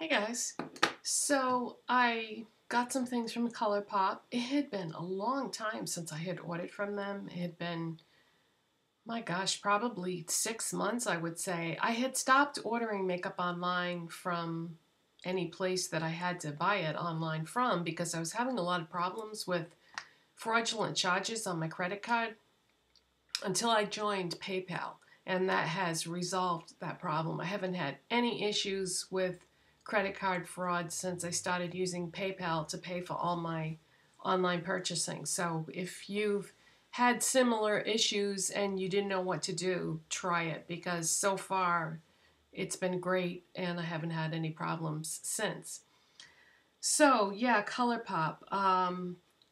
Hey guys, so I got some things from Colourpop. It had been a long time since I had ordered from them. It had been, my gosh, probably 6 months I would say. I had stopped ordering makeup online from any place that I had to buy it online from because I was having a lot of problems with fraudulent charges on my credit card until I joined PayPal, and that has resolved that problem. I haven't had any issues with credit card fraud since I started using PayPal to pay for all my online purchasing. So if you've had similar issues and you didn't know what to do, try it, because so far it's been great and I haven't had any problems since. So yeah, Colourpop.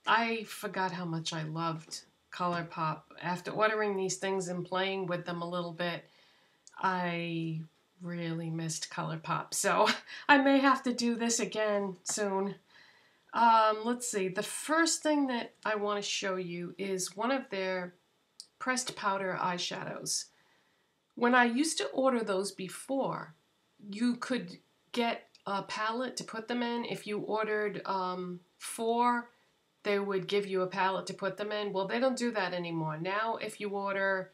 I forgot how much I loved Colourpop. After ordering these things and playing with them a little bit, I really missed Colourpop. So I may have to do this again soon. Let's see. The first thing that I want to show you is one of their pressed powder eyeshadows. When I used to order those before, you could get a palette to put them in. If you ordered 4, they would give you a palette to put them in. Well, they don't do that anymore. Now, if you order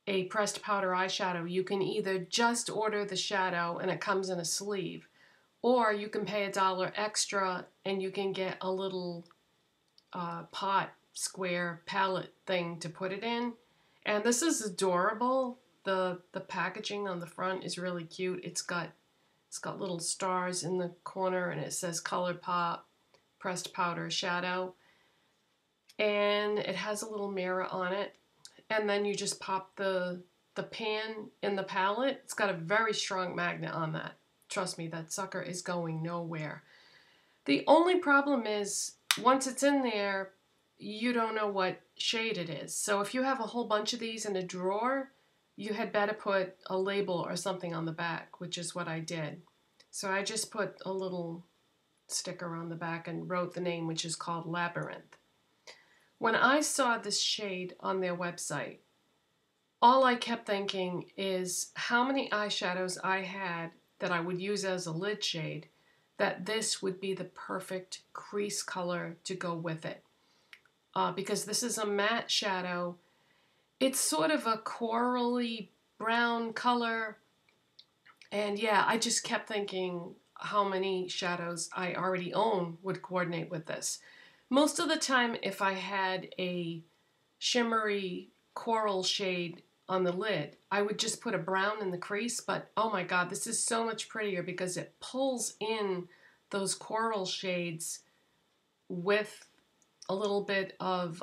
a pressed powder eyeshadow, you can either just order the shadow and it comes in a sleeve, or you can pay $1 extra and you can get a little pot square palette thing to put it in. And this is adorable. The packaging on the front is really cute. It's got little stars in the corner and it says Colourpop Pressed Powder Shadow, and it has a little mirror on it, and then you just pop the pan in the palette. It's got a very strong magnet on that. Trust me, that sucker is going nowhere. The only problem is once it's in there, you don't know what shade it is. So if you have a whole bunch of these in a drawer, you had better put a label or something on the back, which is what I did. So I just put a little sticker on the back and wrote the name, which is called Labyrinth. When I saw this shade on their website, all I kept thinking is how many eyeshadows I had that I would use as a lid shade, that this would be the perfect crease color to go with it. Because this is a matte shadow. It's sort of a corally brown color. And yeah, I just kept thinking how many shadows I already own would coordinate with this. Most of the time, if I had a shimmery coral shade on the lid, I would just put a brown in the crease, but oh my god, this is so much prettier because it pulls in those coral shades with a little bit of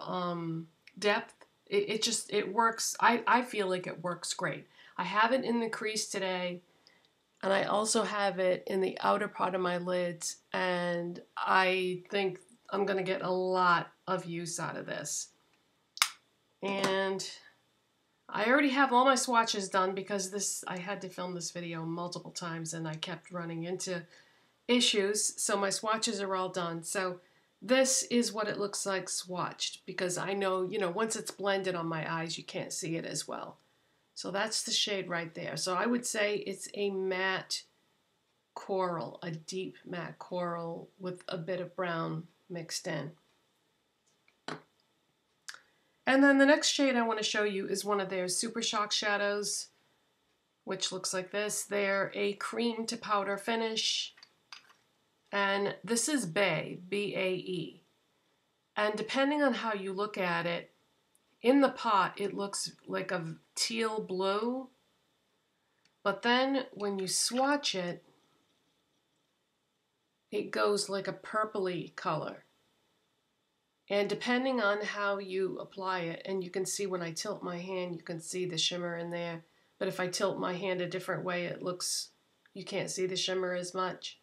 depth. It works. I feel like it works great. I have it in the crease today, and I also have it in the outer part of my lids, and I think I'm going to get a lot of use out of this. And I already have all my swatches done because I had to film this video multiple times and I kept running into issues, so my swatches are all done. So this is what it looks like swatched, because I know, once it's blended on my eyes, you can't see it as well. So that's the shade right there. So I would say it's a matte coral, a deep matte coral with a bit of brown mixed in. And then the next shade I want to show you is one of their Super Shock shadows, which looks like this. They're a cream to powder finish, and this is Bae, B-A-E. And depending on how you look at it, in the pot, it looks like a teal blue, but then when you swatch it, it goes like a purpley color. And depending on how you apply it, and you can see when I tilt my hand, you can see the shimmer in there, but if I tilt my hand a different way, it looks, you can't see the shimmer as much.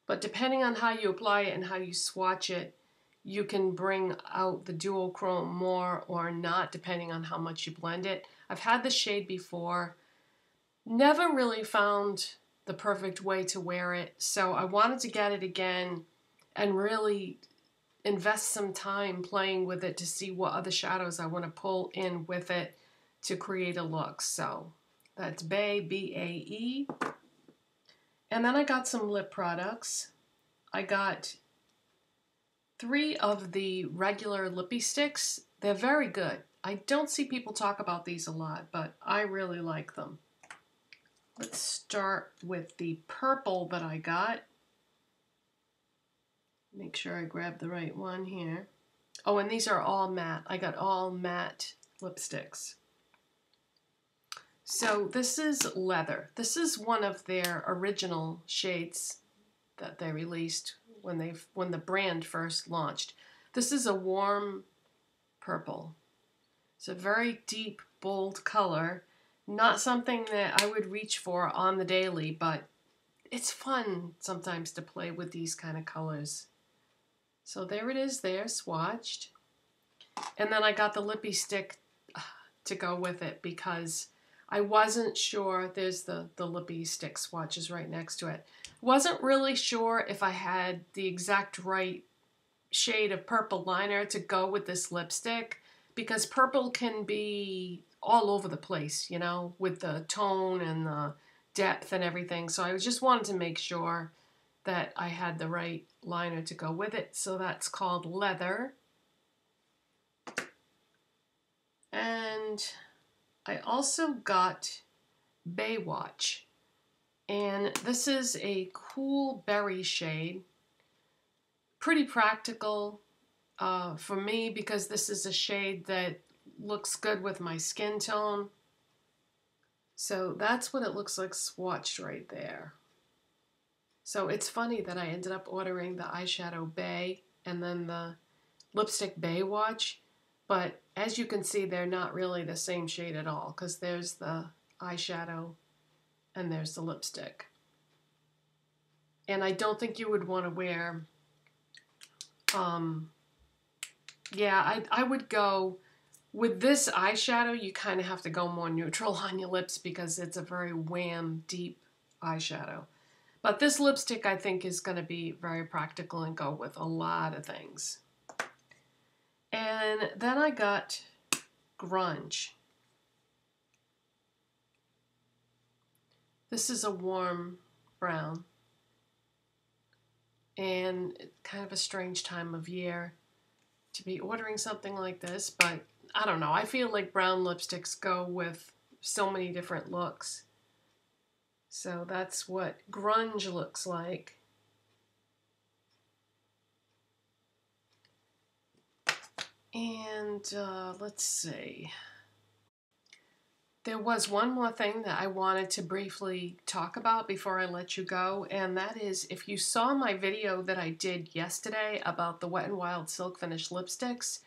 But depending on how you apply it and how you swatch it, you can bring out the duochrome more or not, depending on how much you blend it. I've had this shade before, never really found the perfect way to wear it, so I wanted to get it again and really invest some time playing with it to see what other shadows I want to pull in with it to create a look. So that's Bae, B-A-E. And then I got some lip products. I got 3 of the regular lippy sticks. They're very good. I don't see people talk about these a lot, but I really like them. Let's start with the purple that I got. Make sure I grab the right one here. Oh, and these are all matte. I got all matte lipsticks. So this is Leather. This is one of their original shades that they released when the brand first launched. This is a warm purple. It's a very deep, bold color. Not something that I would reach for on the daily, but it's fun sometimes to play with these kind of colors. So there it is there, swatched. And then I got the lippy stick to go with it because I wasn't sure. There's the lippy stick swatches right next to it. Wasn't really sure if I had the exact right shade of purple liner to go with this lipstick, because purple can be all over the place, you know, with the tone and the depth and everything. So I just wanted to make sure that I had the right liner to go with it. So that's called Leather. And I also got Baywatch. And this is a cool berry shade. Pretty practical for me because this is a shade that looks good with my skin tone. So that's what it looks like swatched right there. So it's funny that I ended up ordering the eyeshadow Bay and then the lipstick Baywatch. But as you can see, they're not really the same shade at all, because there's the eyeshadow and there's the lipstick. And I don't think you would want to wear, yeah, I would go, with this eyeshadow, you kind of have to go more neutral on your lips because it's a very wham, deep eyeshadow. But this lipstick, I think, is going to be very practical and go with a lot of things. And then I got Grunge. This is a warm brown. And kind of a strange time of year to be ordering something like this, but I don't know. I feel like brown lipsticks go with so many different looks. So that's what Grunge looks like. And let's see. There was one more thing that I wanted to briefly talk about before I let you go, and that is, if you saw my video that I did yesterday about the Wet n Wild Silk Finish lipsticks,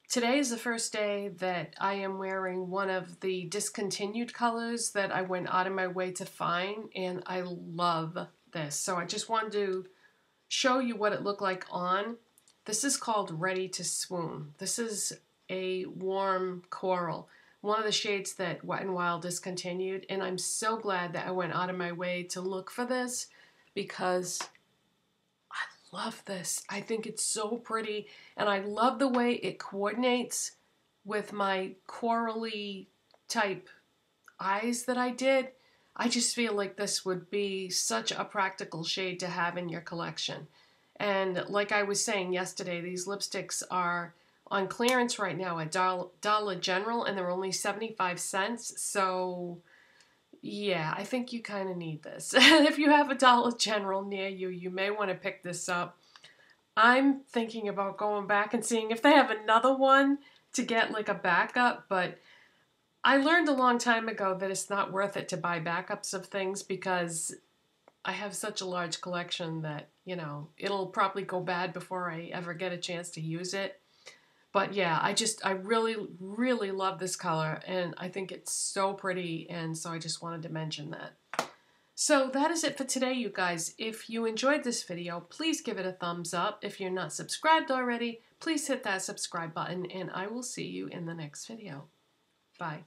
today is the first day that I am wearing one of the discontinued colors that I went out of my way to find, and I love this. So I just wanted to show you what it looked like on. This is called Ready to Swoon. This is a warm coral, one of the shades that Wet n Wild discontinued, and I'm so glad that I went out of my way to look for this because I love this. I think it's so pretty, and I love the way it coordinates with my corally type eyes that I did. I just feel like this would be such a practical shade to have in your collection. And like I was saying yesterday, these lipsticks are on clearance right now at Dollar General, and they're only 75 cents. So yeah, I think you kind of need this. If you have a Dollar General near you, you may want to pick this up. I'm thinking about going back and seeing if they have another one to get like a backup, but I learned a long time ago that it's not worth it to buy backups of things because I have such a large collection that, you know, it'll probably go bad before I ever get a chance to use it. But yeah, I really, really love this color, and I think it's so pretty, and so I just wanted to mention that. So that is it for today, you guys. If you enjoyed this video, please give it a thumbs up. If you're not subscribed already, please hit that subscribe button, and I will see you in the next video. Bye.